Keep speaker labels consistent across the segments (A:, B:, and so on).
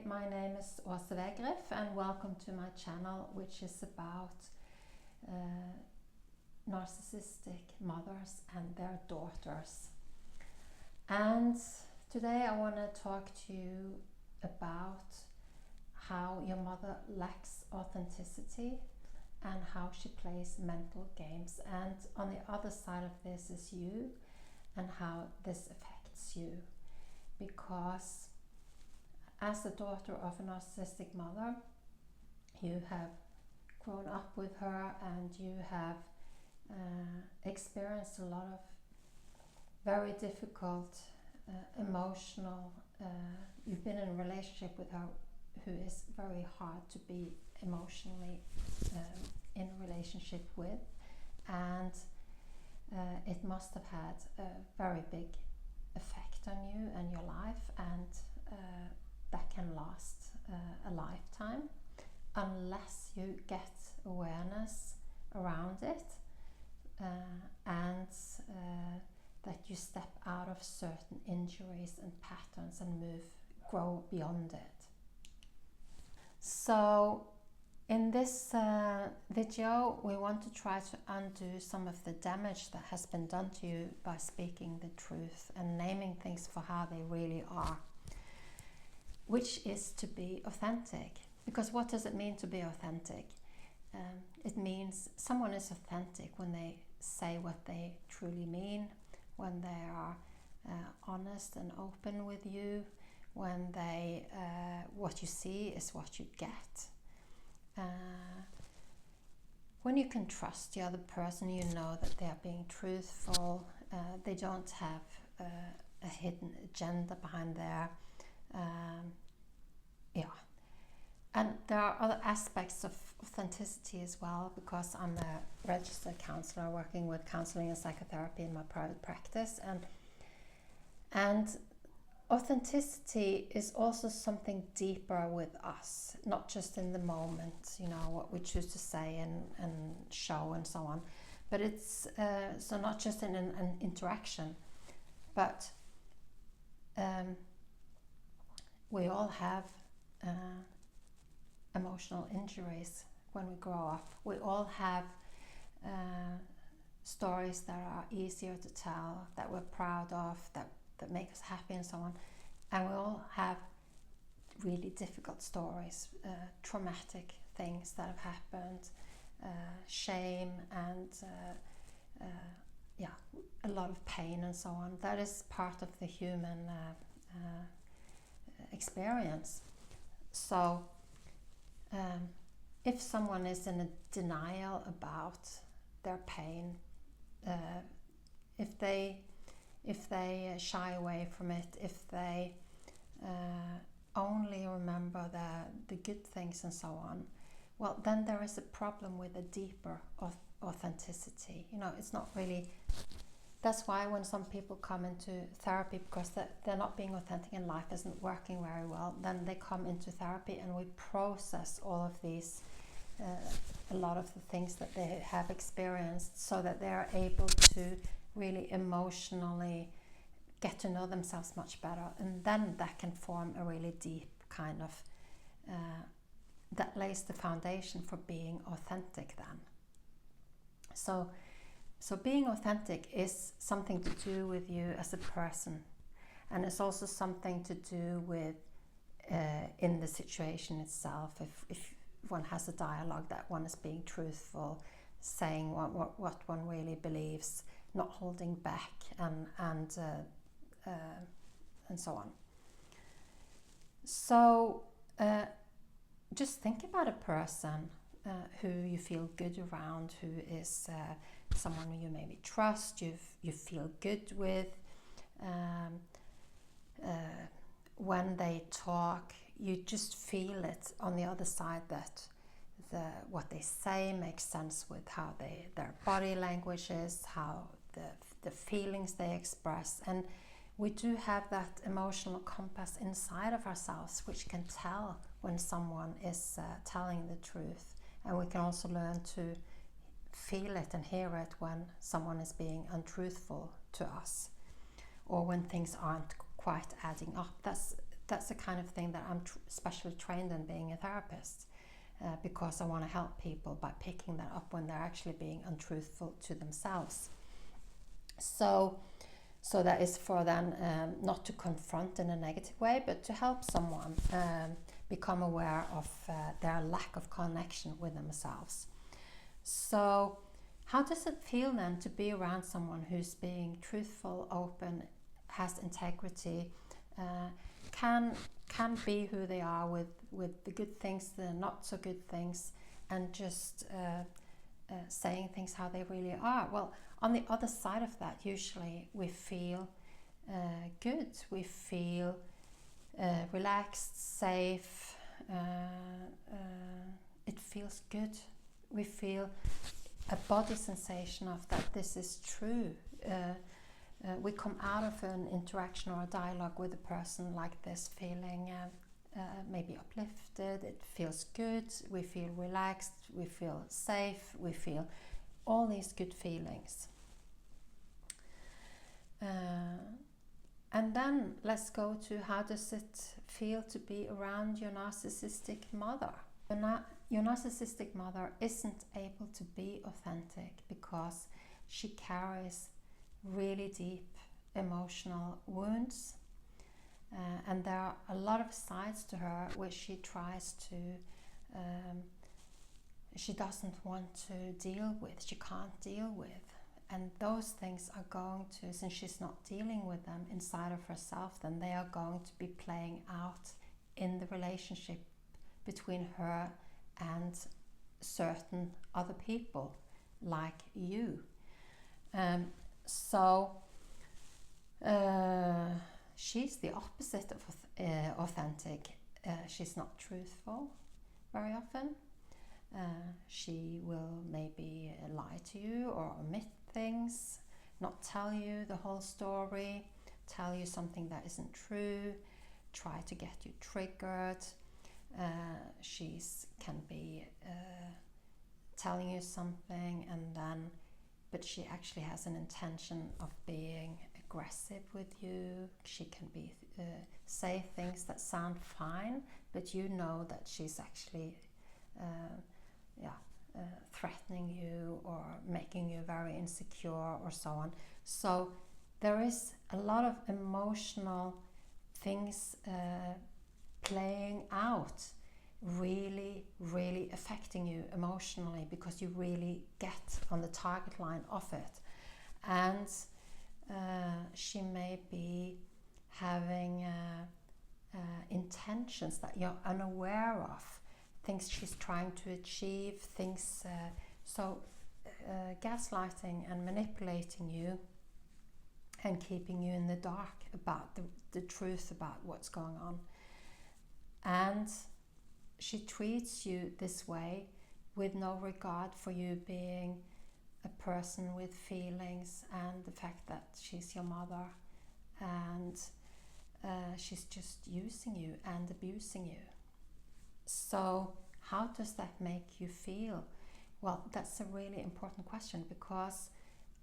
A: my name is Åse Vegriff and welcome to my channel, which is about narcissistic mothers and their daughters. And today I want to talk to you about how your mother lacks authenticity and how she plays mental games. And on the other side of this is you and how this affects you. Because as the daughter of a narcissistic mother, you have grown up with her and you have experienced a lot of very difficult, emotional, you've been in a relationship with her who is very hard to be emotionally in a relationship with, and it must have had a very big effect on you and your life, and that can last a lifetime unless you get awareness around it and that you step out of certain injuries and patterns and grow beyond it. So in this video we want to try to undo some of the damage that has been done to you by speaking the truth and naming things for how they really are, which is to be authentic. Because what does it mean to be authentic? It means someone is authentic when they say what they truly mean, when they are honest and open with you, when they what you see is what you get. When you can trust the other person, you know that they are being truthful, they don't have a hidden agenda behind their and there are other aspects of authenticity as well, because I'm a registered counselor working with counseling and psychotherapy in my private practice, and authenticity is also something deeper with us, not just in the moment, you know, what we choose to say and show and so on, but it's so not just in an interaction, but we all have emotional injuries when we grow up. We all have stories that are easier to tell, that we're proud of, that make us happy and so on. And we all have really difficult stories, traumatic things that have happened, shame and a lot of pain and so on. That is part of the human experience. So if someone is in a denial about their pain, if they shy away from it, if they only remember the good things and so on, well, then there is a problem with a deeper authenticity. You know, it's not really. That's why when some people come into therapy because they're not being authentic and life isn't working very well, then they come into therapy and we process all of these, a lot of the things that they have experienced, so that they're able to really emotionally get to know themselves much better. And then that can form a really deep kind of, that lays the foundation for being authentic then. So being authentic is something to do with you as a person, and it's also something to do with in the situation itself. If one has a dialogue, that one is being truthful, saying what one really believes, not holding back, and so on. So just think about a person who you feel good around, who is someone you maybe trust, you feel good with. When they talk, you just feel it on the other side that what they say makes sense with how their body language is, how the feelings they express. And we do have that emotional compass inside of ourselves which can tell when someone is telling the truth. And we can also learn to feel it and hear it when someone is being untruthful to us, or when things aren't quite adding up. that's the kind of thing that I'm specially trained in, being a therapist, because I want to help people by picking that up when they're actually being untruthful to themselves. So that is for them not to confront in a negative way, but to help someone become aware of their lack of connection with themselves. So how does it feel then to be around someone who's being truthful, open, has integrity, can be who they are with the good things, the not so good things, and just saying things how they really are? Well, on the other side of that, usually we feel good, we feel relaxed, safe, it feels good. We feel a body sensation of that this is true. We come out of an interaction or a dialogue with a person like this feeling maybe uplifted, it feels good, we feel relaxed, we feel safe, we feel all these good feelings. And then let's go to, how does it feel to be around your narcissistic mother? Your narcissistic mother isn't able to be authentic because she carries really deep emotional wounds, and there are a lot of sides to her which she tries to she doesn't want to deal with, she can't deal with, and those things are going to, since she's not dealing with them inside of herself, then they are going to be playing out in the relationship between her and certain other people like you. She's the opposite of authentic. She's not truthful very often. She will maybe lie to you or omit things, not tell you the whole story, tell you something that isn't true, try to get you triggered. She can be telling you something but she actually has an intention of being aggressive with you. She can be say things that sound fine, but you know that she's actually threatening you or making you very insecure or so on. So there is a lot of emotional things playing out, really, really affecting you emotionally, because you really get on the target line of it. And she may be having intentions that you're unaware of, things she's trying to achieve, things gaslighting and manipulating you and keeping you in the dark about the truth about what's going on. And she treats you this way with no regard for you being a person with feelings and the fact that she's your mother, and she's just using you and abusing you. So how does that make you feel? Well, that's a really important question, because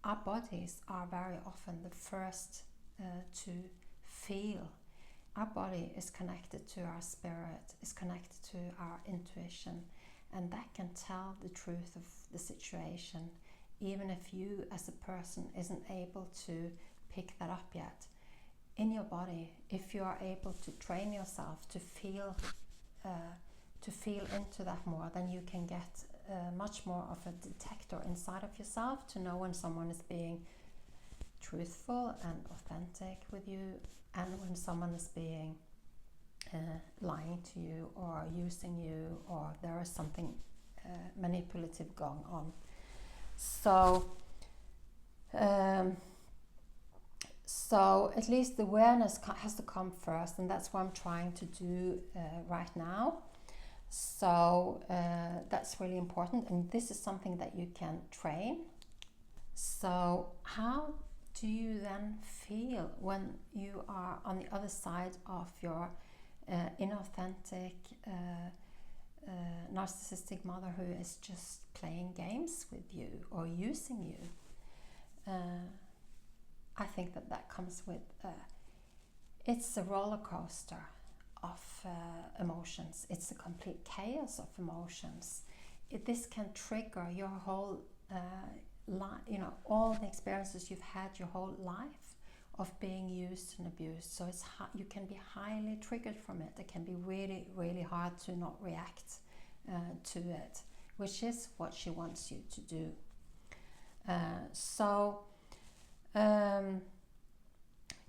A: our bodies are very often the first to feel. Our body is connected to our spirit, is connected to our intuition, and that can tell the truth of the situation, even if you as a person isn't able to pick that up yet. In your body, if you are able to train yourself to feel into that more, then you can get much more of a detector inside of yourself to know when someone is being truthful and authentic with you, and when someone is being lying to you or using you, or there is something manipulative going on. So at least the awareness has to come first, and that's what I'm trying to do right now. So that's really important, and this is something that you can train. So how do you then feel when you are on the other side of your inauthentic narcissistic mother who is just playing games with you or using you? I think that comes with it's a roller coaster emotions. It's a complete chaos of emotions. This can trigger your whole all the experiences you've had your whole life of being used and abused. So you can be highly triggered from it. It can be really, really hard to not react to it, which is what she wants you to do.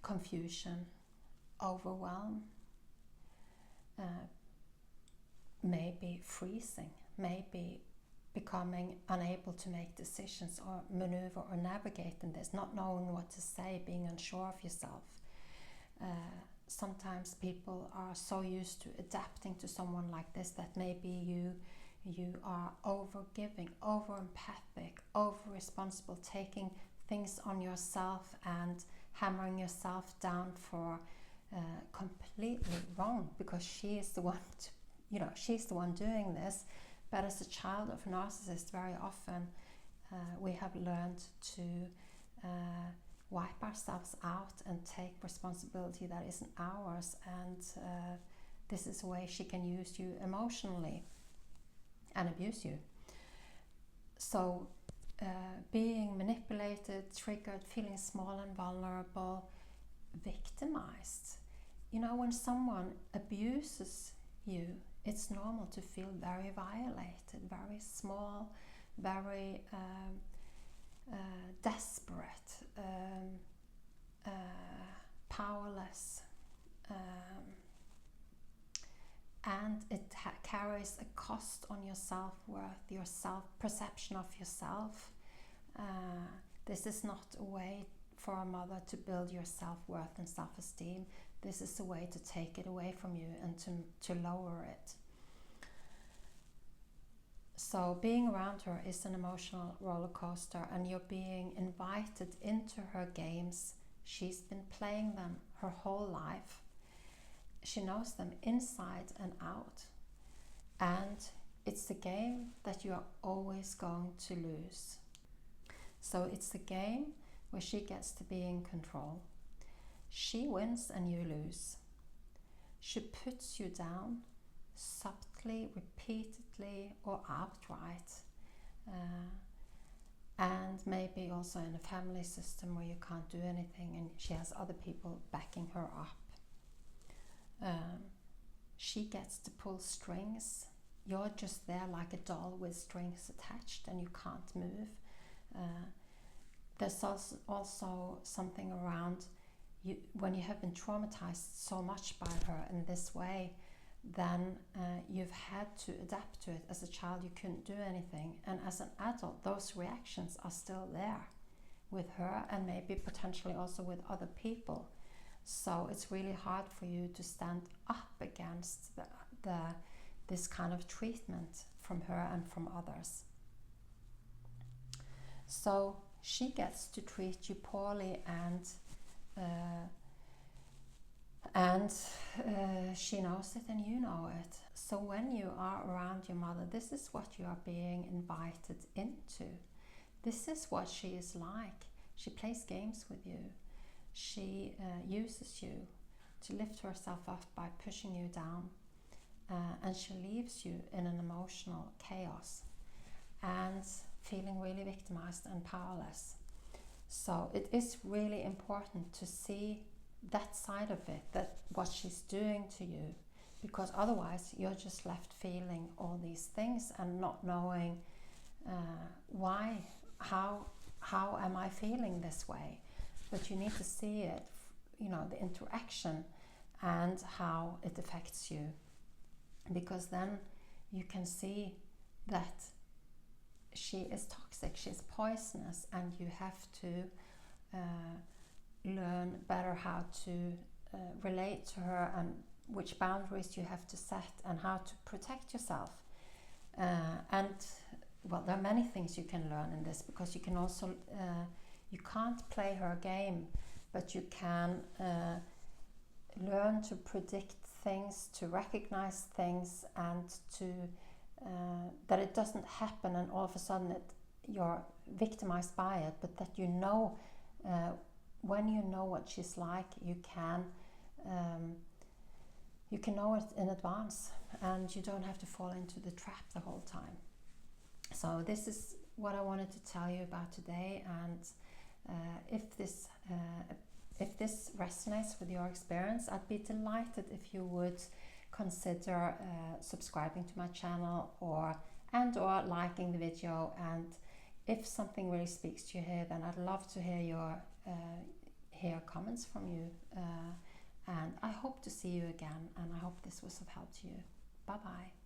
A: Confusion, overwhelm, maybe freezing, maybe becoming unable to make decisions or maneuver or navigate in this, not knowing what to say, being unsure of yourself. Sometimes people are so used to adapting to someone like this that maybe you are over-giving, over-empathic, over-responsible, taking things on yourself and hammering yourself down for completely wrong, because she is the one she's the one doing this. But as a child of a narcissist, very often we have learned to wipe ourselves out and take responsibility that isn't ours, and this is a way she can use you emotionally and abuse you. So being manipulated, triggered, feeling small and vulnerable, victimized. When someone abuses you, it's normal to feel very violated, very small, very desperate, powerless, and it carries a cost on your self-worth, your self-perception of yourself. This is not a way for a mother to build your self-worth and self-esteem. This is a way to take it away from you and to lower it. So being around her is an emotional roller coaster, and you're being invited into her games. She's been playing them her whole life. She knows them inside and out. And it's a game that you are always going to lose. So it's a game where she gets to be in control. She wins and you lose. She puts you down subtly, repeatedly, or outright. And maybe also in a family system where you can't do anything and she has other people backing her up. She gets to pull strings. You're just there like a doll with strings attached and you can't move. There's also something around you, when you have been traumatized so much by her in this way, then you've had to adapt to it. As a child you couldn't do anything, and as an adult those reactions are still there with her and maybe potentially also with other people. So it's really hard for you to stand up against this kind of treatment from her and from others. So she gets to treat you poorly, and she knows it and you know it. So when you are around your mother, this is what you are being invited into. This is what she is like. She plays games with you. She uses you to lift herself up by pushing you down, and she leaves you in an emotional chaos and feeling really victimized and powerless. So it is really important to see that side of it, that what she's doing to you, because otherwise you're just left feeling all these things and not knowing why, how am I feeling this way? But you need to see it, the interaction and how it affects you, because then you can see that she is toxic, she's poisonous, and you have to learn better how to relate to her and which boundaries you have to set and how to protect yourself. And well, there are many things you can learn in this, because you can also you can't play her game, but you can learn to predict things, to recognize things, and to that it doesn't happen and all of a sudden you're victimized by it, but that when you know what she's like, you can you can know it in advance, and you don't have to fall into the trap the whole time. So this is what I wanted to tell you about today, and if this resonates with your experience, I'd be delighted if you would consider subscribing to my channel or liking the video. And if something really speaks to you here, then I'd love to hear comments from you. And I hope to see you again, and I hope this was of help to you. Bye bye.